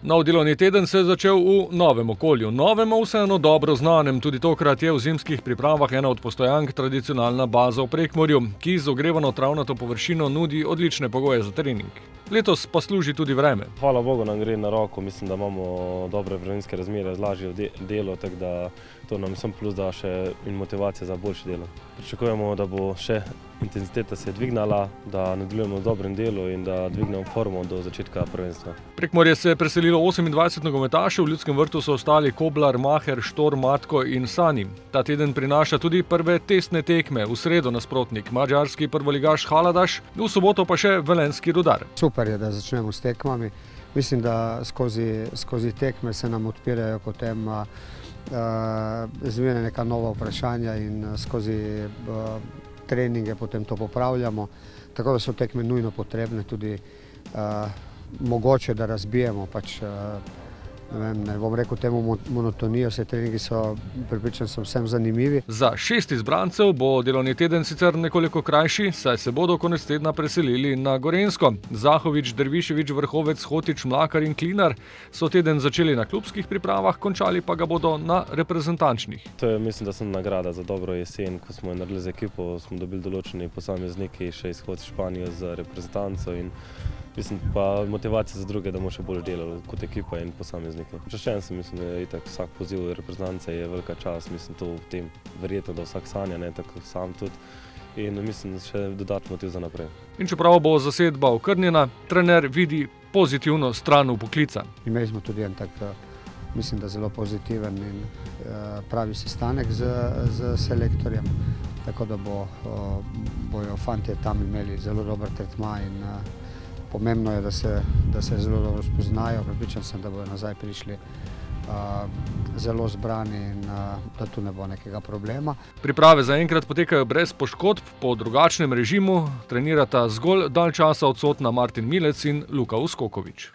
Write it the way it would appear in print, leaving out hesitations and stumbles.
Nov delovni teden se je začel v novem okolju. Novemu vseeno dobro znanem. Tudi tokrat je v zimskih pripravah ena od postojank tradicionalna baza v Prekmurju, ki z ogrevano travnato površino nudi odlične pogoje za trening. Letos pa služi tudi vreme. Hvala Bogu nam gre na roko, mislim, da imamo dobre vremenske razmere, lažje delo, tako da to nam sem plus da še in motivacija za boljše delo. Pričakujemo, da bo še intenziteta se dvignala, da nadaljujemo v dobrem delu in da dvignemo formo do začetka prvenstva. Prekmurje se je preselilo 28 nogometašev, v Ljudskem vrtu so ostali Koblar, Maher, Štor, Matko in Sani. Ta teden prinaša tudi prve testne tekme. V sredo nasprotnik madžarski prvoligaš Haladaš, v soboto pa še velenjski Rudar. Super je, da začnemo s tekmami. Mislim, da skozi tekme se nam odpirajo potem zmeraj neka nova vprašanja in skozi treninge potem to popravljamo. Tako da so tekme nujno potrebne, tudi mogoče, da razbijemo ne bom rekel temu monotonijo, se treningi so, pripričan sem, vsem zanimivi. Za 6 izbrancev bo delovni teden sicer nekoliko krajši, saj se bodo konec tedna preselili na Gorenjsko. Zahovič, Derviševič, Vrhovec, Hotič, Mlakar in Klinar so teden začeli na klubskih pripravah, končali pa ga bodo na reprezentančnih. To je, mislim, da sem nagrada za dobro jesen, ko smo naredili z ekipo, smo dobili določeni posamezniki, še izhod v Španijo za reprezentanco in mislim pa motivacija za druge, da bomo še bolj delali kot ekipa in posamezniki. Počaščen sem, mislim, da je itak vsak poziv reprezentance je velika čast, mislim, to v tem verjetno, da vsak sanja, ne, tako sam tudi. In mislim, še dodatni motiv za naprej. In čeprav bo zasedba okrnjena, trener vidi pozitivno stran vpoklica. Imeli smo tudi en tak, mislim, da zelo pozitiven in pravi sestanek z selektorjem, tako da bojo fantje tam imeli zelo dober tretma in pomembno je, da se zelo dobro spoznajo. Pripričan sem, da bodo nazaj prišli zelo zbrani in da tu ne bo nekega problema. Priprave zaenkrat potekajo brez poškodb, po drugačnem režimu. Trenirata zgolj dalj časa odsotna Martin Milec in Luka Uskokovič.